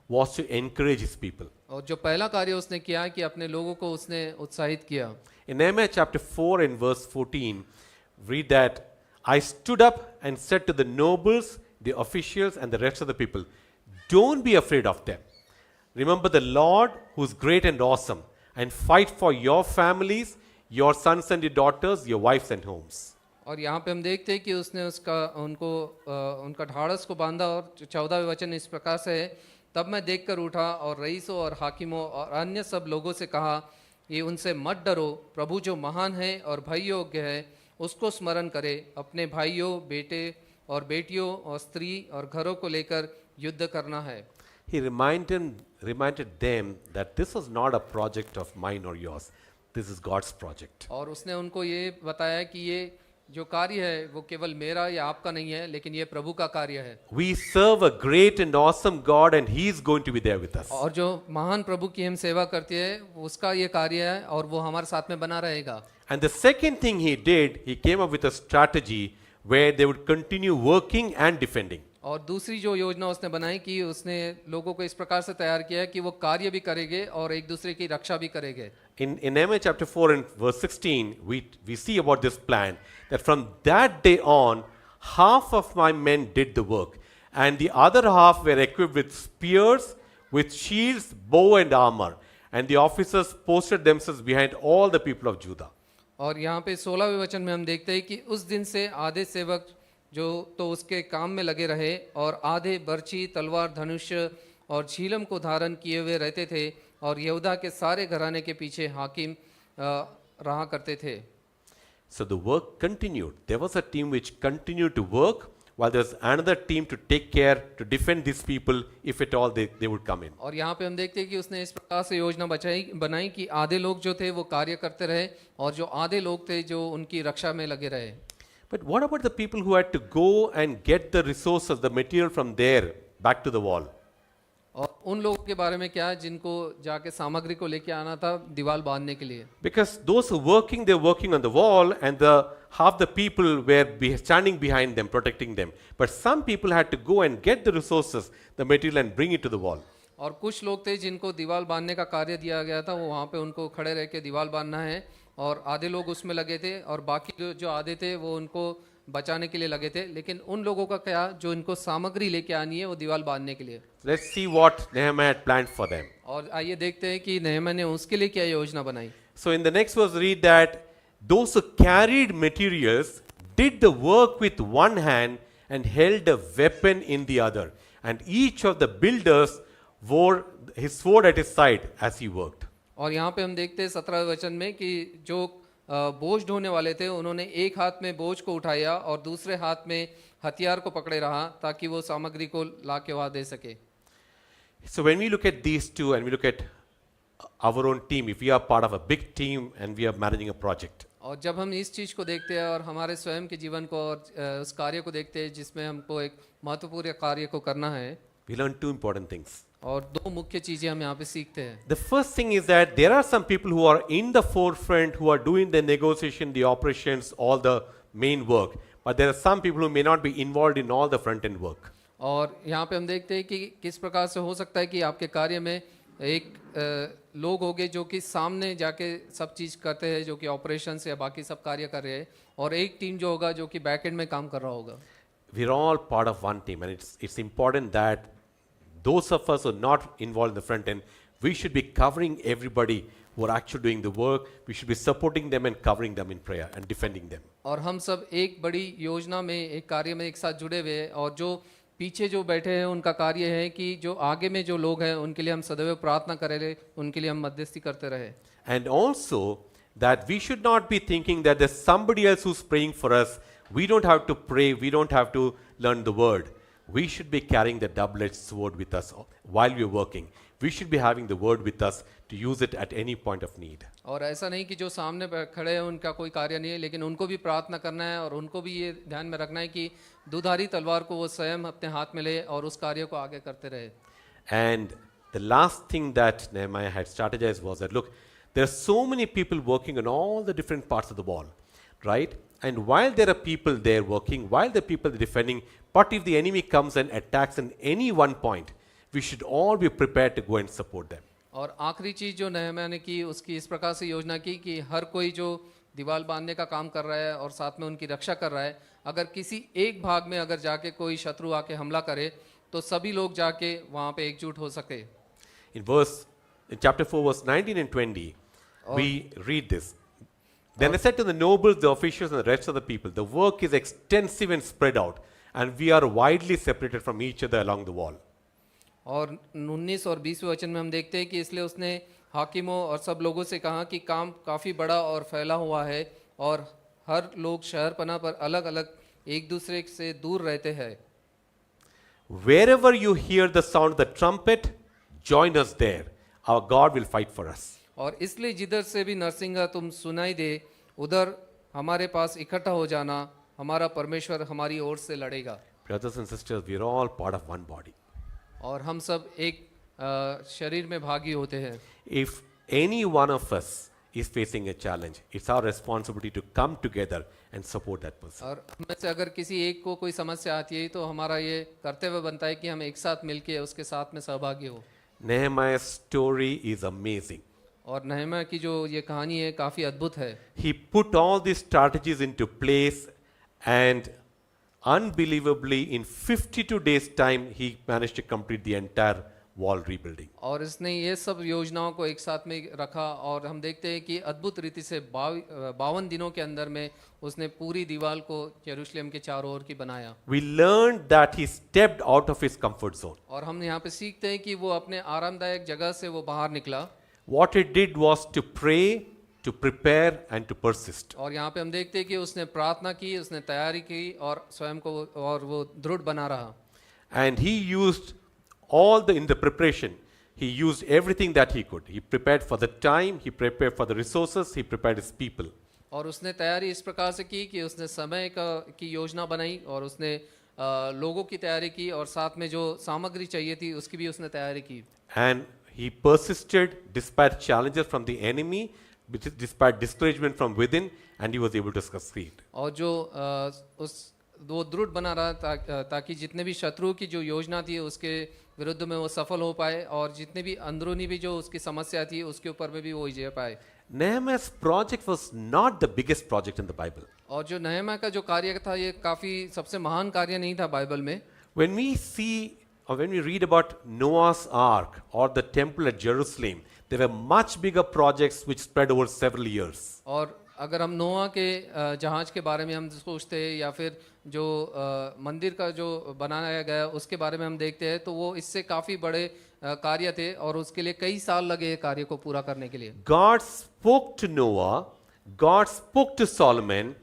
was to encourage his people. और जो पहला कार्य उसने किया कि अपने लोगों को उसने उत्साहित किया। In Nehemiah chapter 4 and verse 14, read that, I stood up and said to the nobles, the officials, and the rest of the people, don't be afraid of them. Remember the Lord who is great and awesome, and fight for your families, your sons and your daughters, your wives and homes. और यहाँ पे हम देखते हैं कि उसने उनका ढाढ़स को बांधा और 14वें वचन इस प्रकार से है, तब मैं देखकर उठा और रईसों और हाकिमों और अन्य सब लोगों से कहा, ये उनसे मत डरो, प्रभु जो महान है और भय योग्य है उसको स्मरण करे, अपने भाइयों, बेटे और बेटियों और स्त्री और घरों को लेकर युद्ध करना है। He reminded them that this was not a project of mine or yours. This is God's project. और उसने उनको ये बताया कि ये जो कार्य है वो केवल मेरा या आपका नहीं है, लेकिन ये प्रभु का कार्य है। We serve a great and awesome God, and He is going to be there with us. और जो महान प्रभु की हम सेवा करते हैं उसका ये कार्य है और वो हमारे साथ में बना रहेगा। And the second thing he did, he came up with a strategy where they would continue working and defending. और दूसरी जो योजना उसने बनाई कि उसने लोगों को इस प्रकार से तैयार किया कि वो कार्य भी करेंगे और एक दूसरे की रक्षा भी करेंगे। In Nehemiah chapter 4 and verse 16, we see about this plan that from that day on, half of my men did the work, and the other half were equipped with spears, with shields, bow and armor, and the officers posted themselves behind all the people of Judah. और यहाँ पे 16वें वचन में हम देखते हैं कि उस दिन से आधे सेवक जो तो उसके काम में लगे रहे और आधे बर्छी, तलवार, धनुष्य और झीलम को धारण किए हुए रहते थे और यहूदा के सारे घराने के पीछे हाकिम रहा करते थे। So the work continued. There was a team which continued to work, while there was another team to take care to defend these people if at all they would come in. और यहाँ पे हम देखते हैं कि उसने इस प्रकार से योजना बनाई कि आधे लोग जो थे वो कार्य करते रहे और जो आधे लोग थे जो उनकी रक्षा में लगे रहे। But what about the people who had to go and get the resources, the material from there back to the wall? और उन लोगों के बारे में क्या जिनको जाके सामग्री को लेके आना था दीवार बांधने के लिए। Because those who were working, they were working on the wall, and half the people were standing behind them, protecting them. But some people had to go and get the resources, the material, and bring it to the wall. और कुछ लोग थे जिनको दीवार बांधने का कार्य दिया गया था, वो वहाँ पे उनको खड़े रह के दीवार बांधना है और आधे लोग उसमें लगे थे और बाकी जो आधे थे वो उनको बचाने के लिए लगे थे। लेकिन उन लोगों का क्या जो इनको सामग्री लेके आनी है वो दीवार बांधने के लिए। Let's see what Nehemiah had planned for them. और आइए देखते हैं कि नहम्याह ने उसके लिए क्या योजना बनाई। So in the next verse, read that those who carried materials did the work with one hand and held a weapon in the other, and each of the builders wore his sword at his side as he worked. और यहाँ पे हम देखते हैं 17वें वचन में कि जो बोझ ढोने वाले थे उन्होंने एक हाथ में बोझ को उठाया और दूसरे हाथ में हथियार को पकड़े रहा ताकि वो सामग्री को ला के वहाँ दे सके। So when we look at these two and we look at our own team, if we are part of a big team and we are managing a project, और जब हम इस चीज़ को देखते हैं और हमारे स्वयं के जीवन को और उस कार्य को देखते हैं जिसमें हमको एक महत्वपूर्ण कार्य को करना है, we learn two important things. और दो मुख्य चीज़ें हम यहाँ पे सीखते हैं। The first thing is that there are some people who are in the forefront who are doing the negotiation, the operations, all the main work, but there are some people who may not be involved in all the front end work. और यहाँ पे हम देखते हैं कि किस प्रकार से हो सकता है कि आपके कार्य में एक लोग होंगे जो कि सामने जाके सब चीज़ करते हैं, जो कि ऑपरेशंस या बाकी सब कार्य कर रहे हैं, और एक टीम जो होगा जो कि बैक एंड में काम कर रहा होगा। We're all part of one team, and it's important that those of us who are not involved in the front end, we should be covering everybody who are actually doing the work. We should be supporting them and covering them in prayer and defending them. और हम सब एक बड़ी योजना में, एक कार्य में एक साथ जुड़े हुए हैं, और जो पीछे जो बैठे हैं उनका कार्य है कि जो आगे में जो लोग हैं उनके लिए हम सदैव प्रार्थना करें, उनके लिए हम मध्यस्थी करते रहे। And also that we should not be thinking that there's somebody else who's praying for us. We don't have to pray. We don't have to learn the word. We should be carrying the double-edged sword with us while we're working. We should be having the word with us to use it at any point of need. और ऐसा नहीं कि जो सामने खड़े हैं उनका कोई कार्य नहीं है, लेकिन उनको भी प्रार्थना करना है और उनको भी ये ध्यान में रखना है कि दुधारी तलवार को वो स्वयं अपने हाथ में ले और उस कार्य को आगे करते रहे। And the last thing that Nehemiah had strategized was that, look, there are so many people working on all the different parts of the wall, right? And while there are people there working, while the people are defending, but if the enemy comes and attacks in any one point, we should all be prepared to go and support them. और आखिरी चीज़ जो नहम्याह ने की उसकी इस प्रकार से योजना की कि हर कोई जो दीवार बांधने का काम कर रहा है और साथ में उनकी रक्षा कर रहा है, अगर किसी एक भाग में अगर जाके कोई शत्रु आके हमला करे तो सभी लोग जाके वहाँ पे एकजुट हो सके। In chapter 4, verse 19 and 20, we read this. Then I said to the nobles, the officials, and the rest of the people, the work is extensive and spread out, and we are widely separated from each other along the wall. और 19 और 20 वचन में हम देखते हैं कि इसलिए उसने हाकिमों और सब लोगों से कहा कि काम काफ़ी बड़ा और फैला हुआ है और हर लोग शहर पना पर अलग अलग एक दूसरे से दूर रहते हैं। Wherever you hear the sound of the trumpet, join us there. Our God will fight for us. और इसलिए जिधर से भी नरसिंगा तुम सुनाई दे उधर हमारे पास इकट्ठा हो जाना, हमारा परमेश्वर हमारी ओर से लड़ेगा। Brothers and sisters, we are all part of one body. और हम सब एक शरीर में भागी होते हैं। If any one of us is facing a challenge, it's our responsibility to come together and support that person. और हमें से अगर किसी एक को कोई समस्या आती है तो हमारा ये कर्तव्य बनता है कि हम एक साथ मिलके उसके साथ में सहभागी हो। Nehemiah's story is amazing. और नहम्याह की जो ये कहानी है काफ़ी अद्भुत है। He put all these strategies into place, and unbelievably in 52 days time he managed to complete the entire wall rebuilding. और इसने ये सब योजनाओं को एक साथ में रखा और हम देखते हैं कि अद्भुत रीति से 52 दिनों के अंदर में उसने पूरी दीवार को यरूशलेम के चारों ओर की बनाया। We learned that he stepped out of his comfort zone. और हम यहाँ पे सीखते हैं कि वो अपने आरामदायक जगह से वो बाहर निकला। What he did was to pray, to prepare, and to persist. और यहाँ पे हम देखते हैं कि उसने प्रार्थना की, उसने तैयारी की और स्वयं को और वो दृढ़ बना रहा। And he used in the preparation, he used everything that he could. He prepared for the time, he prepared for the resources, he prepared his people. और उसने तैयारी इस प्रकार से की कि उसने समय की योजना बनाई और उसने लोगों की तैयारी की और साथ में जो सामग्री चाहिए थी उसकी भी उसने तैयारी की। And he persisted despite challenges from the enemy, despite discouragement from within, and he was able to succeed. और जो वो दृढ़ बना रहा ताकि जितने भी शत्रु की जो योजना थी उसके विरुद्ध में वो सफल हो पाए और जितने भी अंदरूनी भी जो उसकी समस्या थी उसके ऊपर में भी वो विजय पाए। Nehemiah's project was not the biggest project in the Bible. और जो नहम्याह का जो कार्य था ये काफ़ी सबसे महान कार्य नहीं था बाइबल में। When we see or when we read about Noah's Ark or the temple at Jerusalem, there were much bigger projects which spread over several years. और अगर हम नोआ के जहाज के बारे में हम सोचते हैं या फिर जो मंदिर का जो बनाया गया उसके बारे में हम देखते हैं तो वो इससे काफ़ी बड़े कार्य थे और उसके लिए कई साल लगे कार्य को पूरा करने के लिए। God spoke to Noah, God spoke to Solomon,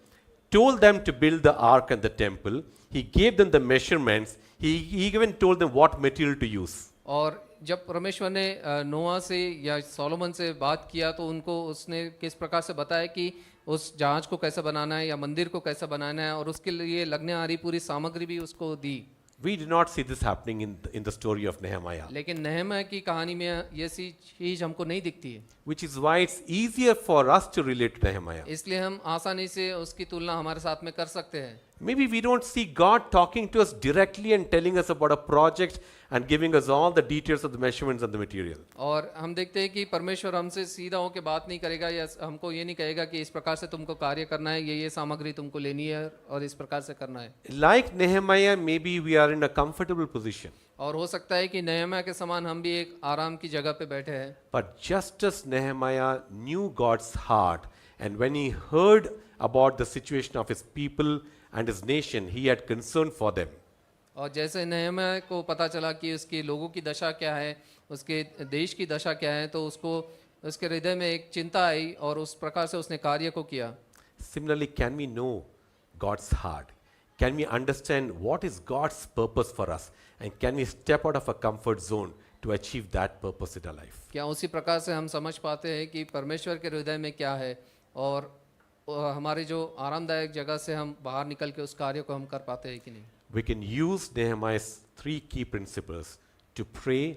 told them to build the ark and the temple. He gave them the measurements. He even told them what material to use. और जब परमेश्वर ने नोआ से या सोलोमन से बात किया तो उनको उसने किस प्रकार से बताया कि उस जहाज को कैसे बनाना है या मंदिर को कैसे बनाना है और उसके लिए लगने आ रही पूरी सामग्री भी उसको दी। We do not see this happening in the story of Nehemiah, लेकिन नहम्याह की कहानी में ये सी चीज हमको नहीं दिखती है। which is why it's easier for us to relate to Nehemiah. इसलिए हम आसानी से उसकी तुलना हमारे साथ में कर सकते हैं। Maybe we don't see God talking to us directly and telling us about a project and giving us all the details of the measurements and the material. और हम देखते हैं कि परमेश्वर हमसे सीधा होकर बात नहीं करेगा या हमको ये नहीं कहेगा कि इस प्रकार से तुमको कार्य करना है, ये सामग्री तुमको लेनी है और इस प्रकार से करना है। Like Nehemiah, maybe we are in a comfortable position. और हो सकता है कि नहम्याह के समान हम भी एक आराम की जगह पे बैठे हैं। But just as Nehemiah knew God's heart, and when he heard about the situation of his people and his nation, he had concern for them. और जैसे नहम्याह को पता चला कि उसके लोगों की दशा क्या है, उसके देश की दशा क्या है, तो उसको उसके हृदय में एक चिंता आई और उस प्रकार से उसने कार्य को किया। Similarly, can we know God's heart? Can we understand what is God's purpose for us? And can we step out of a comfort zone to achieve that purpose in our life? क्या उसी प्रकार से हम समझ पाते हैं कि परमेश्वर के हृदय में क्या है और हमारे जो आरामदायक जगह से हम बाहर निकल के उस कार्य को हम कर पाते हैं कि नहीं? We can use Nehemiah's 3 key principles to pray,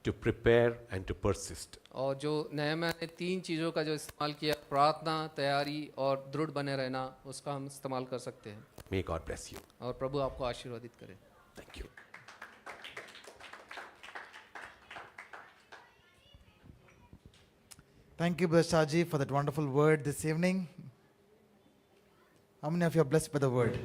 to prepare and to persist. और जो नहम्याह ने 3 चीज़ों का जो इस्तेमाल किया, प्रार्थना, तैयारी और दृढ़ बने रहना, उसका हम इस्तेमाल कर सकते हैं। May God bless you. और प्रभु आपको आशीर्वादित करे। Thank you. Thank you, Brother Shaji, for that wonderful word this evening. How many of you are blessed by the word?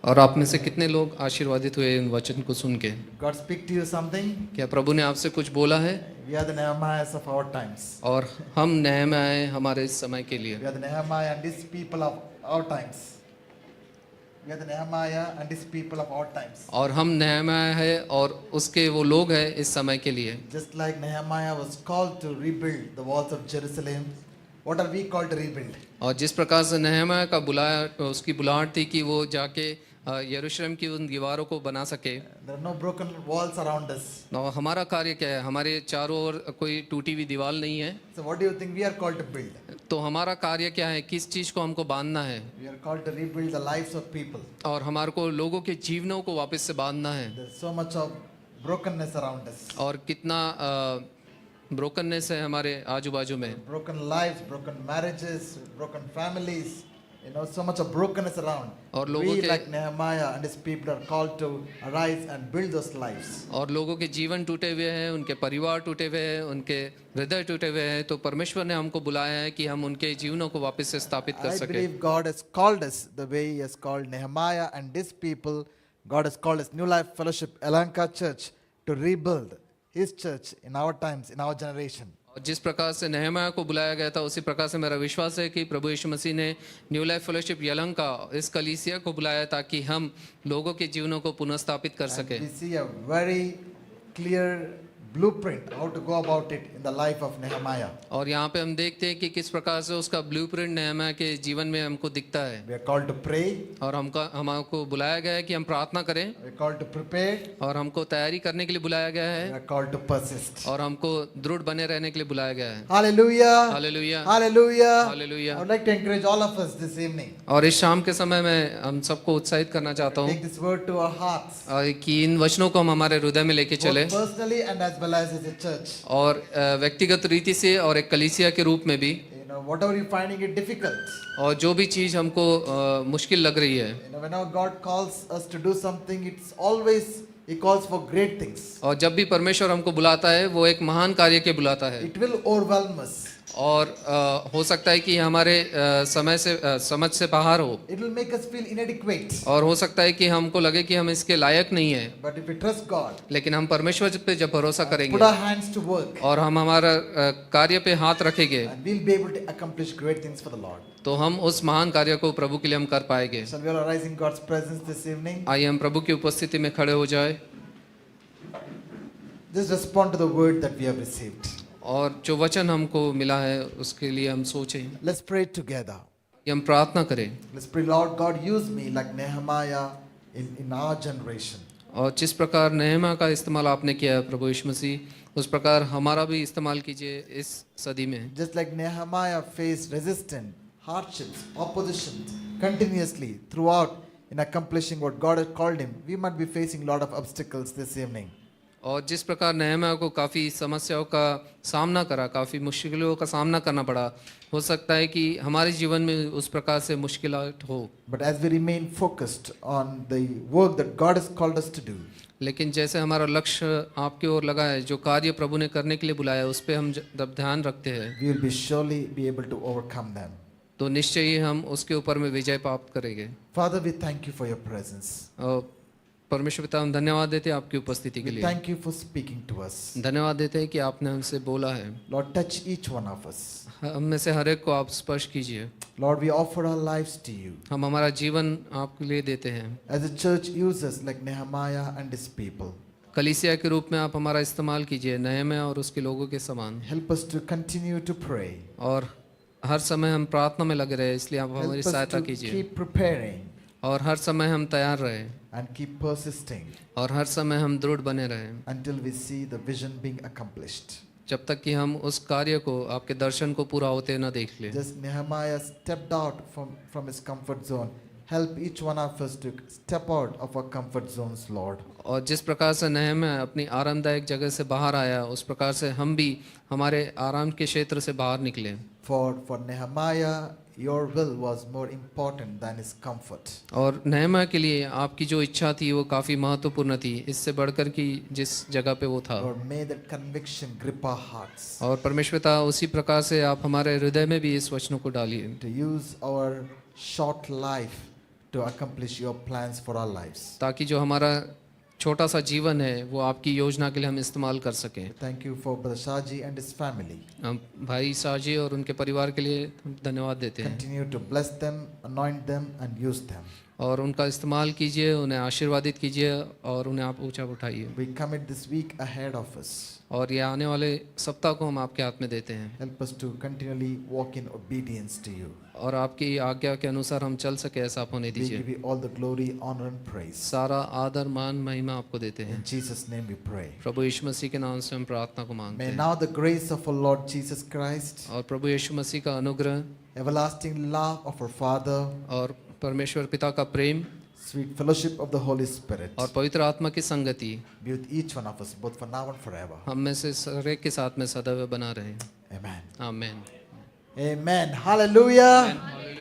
और आप में से कितने लोग आशीर्वादित हुए इन वचन को सुन के? God speak to you something? क्या प्रभु ने आपसे कुछ बोला है? We are the Nehemiahs of our times. और हम नहम्याह हैं हमारे इस समय के लिए। We are the Nehemiah and these people of our times. We are the Nehemiah and these people of our times. और हम नहम्याह है और उसके वो लोग हैं इस समय के लिए। Just like Nehemiah was called to rebuild the walls of Jerusalem, what are we called to rebuild? और जिस प्रकार से नहम्याह का बुलाया, उसकी बुलाहट थी कि वो जाके यरूशलेम की उन दीवारों को बना सके। There are no broken walls around us. और हमारा कार्य क्या है? हमारे चारों ओर कोई टूटी हुई दीवार नहीं है। So what do you think we are called to build? तो हमारा कार्य क्या है? किस चीज़ को हमको बांधना है? We are called to rebuild the lives of people. और हमारे को लोगों के जीवनों को वापस से बांधना है। There's so much of brokenness around us. और कितना ब्रोकननेस है हमारे आजू बाजू में। Broken lives, broken marriages, broken families. You know, so much of brokenness around. और लोगों We के like Nehemiah and his people are called to arise and build those lives. और लोगों के जीवन टूटे हुए हैं, उनके परिवार टूटे हुए हैं, उनके हृदय टूटे हुए हैं। तो परमेश्वर ने हमको बुलाया है कि हम उनके जीवनों को वापस से स्थापित कर I सकें। believe God has called us the way He has called Nehemiah and his people. God has called us New Life Fellowship Elanka Church to rebuild His church in our times, in our generation. और जिस प्रकार से नहम्याह को बुलाया गया था, उसी प्रकार से मेरा विश्वास है कि प्रभु यीशु मसीह ने न्यू लाइफ फेलोशिप यलहंका इस कलीसिया को बुलाया ताकि हम लोगों के जीवनों को पुनः स्थापित कर सकें। We see a very clear blueprint how to go about it in the life of Nehemiah. और यहाँ पे हम देखते हैं कि किस प्रकार से उसका ब्लूप्रिंट नहम्याह के जीवन में हमको दिखता है। We are called to pray. और हमको बुलाया गया है कि हम प्रार्थना करें। We are called to prepare. और हमको तैयारी करने के लिए बुलाया गया We है। are called to persist. और हमको दृढ़ बने रहने के लिए बुलाया गया है। Hallelujah. Hallelujah, Hallelujah. Hallelujah. I would like to encourage all of us this evening. और इस शाम के समय में हम सबको उत्साहित करना चाहता हूँ Take this word to our hearts, कि इन वचनों को हम हमारे हृदय में लेके चले। both personally and as well as a church. और व्यक्तिगत रीति से और एक कलीसिया के रूप में भी। You know, whatever you're finding it difficult, और जो भी चीज़ हमको मुश्किल लग रही है, you know, whenever God calls us to do something, it's always He calls for great things. और जब भी परमेश्वर हमको बुलाता है, वो एक महान कार्य के बुलाता है। It will overwhelm us. और हो सकता है कि हमारे समझ से बाहर हो। It will make us feel inadequate. और हो सकता है कि हमको लगे कि हम इसके लायक नहीं है। But if we trust God, लेकिन हम परमेश्वर पे जब भरोसा put करेंगे our hands to work, और हम हमारा कार्य पे हाथ रखेंगे, and we'll be able to accomplish great things for the Lord. तो हम उस महान कार्य को प्रभु के लिए हम कर पाएंगे। Shall we all arise in God's presence this evening? आइए हम प्रभु की उपस्थिति में खड़े हो जाए Just respond to the word that we have received. और जो वचन हमको मिला है उसके लिए हम सोचें। Let's pray together. कि हम प्रार्थना करें। Let's pray, Lord God, use me like Nehemiah in our generation. और जिस प्रकार नहम्याह का इस्तेमाल आपने किया है प्रभु यीशु मसीह, उस प्रकार हमारा भी इस्तेमाल कीजिए इस सदी में। Just like Nehemiah faced resistance, hardships, opposition continuously throughout in accomplishing what God had called him, we might be facing a lot of obstacles this evening. और जिस प्रकार नहम्याह को काफ़ी समस्याओं का सामना करा, काफ़ी मुश्किलों का सामना करना पड़ा, हो सकता है कि हमारे जीवन में उस प्रकार से मुश्किलात हो। But as we remain focused on the work that God has called us to do, लेकिन जैसे हमारा लक्ष्य आपकी ओर लगा है, जो कार्य प्रभु ने करने के लिए बुलाया है, उस पर हम जब ध्यान रखते हैं, we will be surely be able to overcome them. तो निश्चय ही हम उसके ऊपर में विजय प्राप्त करेंगे। Father, we thank you for your presence. और परमेश्वर पिता, हम धन्यवाद देते हैं आपकी उपस्थिति के We लिए। thank you for speaking to us. धन्यवाद देते हैं कि आपने हमसे बोला है। Lord, touch each one of us. हम में से हर एक को आप स्पर्श कीजिए। Lord, we offer our lives to you. हम हमारा जीवन आपके लिए देते हैं। As a church, use us like Nehemiah and his people. कलीसिया के रूप में आप हमारा इस्तेमाल कीजिए, नहम्याह और उसके लोगों के समान। Help us to continue to pray. और हर समय हम प्रार्थना में लगे रहे, इसलिए आप Help हमारी us सहायता to कीजिए। keep preparing और हर समय हम तैयार रहे and keep persisting और हर समय हम दृढ़ बने रहें, until we see the vision being accomplished. जब तक कि हम उस कार्य को, आपके दर्शन को पूरा होते न देख लें। Just Nehemiah stepped out from his comfort zone. Help each one of us to step out of our comfort zones, Lord. और जिस प्रकार से नहम्याह अपनी आरामदायक जगह से बाहर आया, उस प्रकार से हम भी हमारे आराम के क्षेत्र से बाहर निकले। For Nehemiah, your will was more important than his comfort. और नहम्याह के लिए आपकी जो इच्छा थी वो काफ़ी महत्वपूर्ण थी, इससे बढ़कर कि जिस जगह पे वो था। Lord, may that conviction grip our hearts और परमेश्वर पिता, उसी प्रकार से आप हमारे हृदय में भी इस वचनों को डालिए, to use our short life to accomplish your plans for our lives. ताकि जो हमारा छोटा सा जीवन है वो आपकी योजना के लिए हम इस्तेमाल कर सकें। Thank you for Brother Shaji and his family. हम भाई साजी और उनके परिवार के लिए धन्यवाद देते हैं, Continue to bless them, anoint them, and use them. और उनका इस्तेमाल कीजिए, उन्हें आशीर्वादित कीजिए और उन्हें आप ऊंचा उठाइए। We commit this week ahead of us. और ये आने वाले सप्ताह को हम आपके हाथ में देते हैं, Help us to continually walk in obedience to you. और आपकी आज्ञा के अनुसार हम चल सके ऐसा आप होने We दीजिए। give you all the glory, honor, and praise. सारा आदर मान महिमा आपको देते हैं। In Jesus' name we pray. प्रभु यीशु मसीह के नाम से हम प्रार्थना को मांगते May हैं। now the grace of our Lord Jesus Christ, और प्रभु यीशु मसीह का अनुग्रह everlasting love of our Father, और परमेश्वर पिता का प्रेम sweet fellowship of the Holy Spirit और पवित्र आत्मा की संगति be with each one of us, both for now and forever. हम में से हर एक के साथ में सदैव बना रहे। Amen. आमीन। Amen. Hallelujah.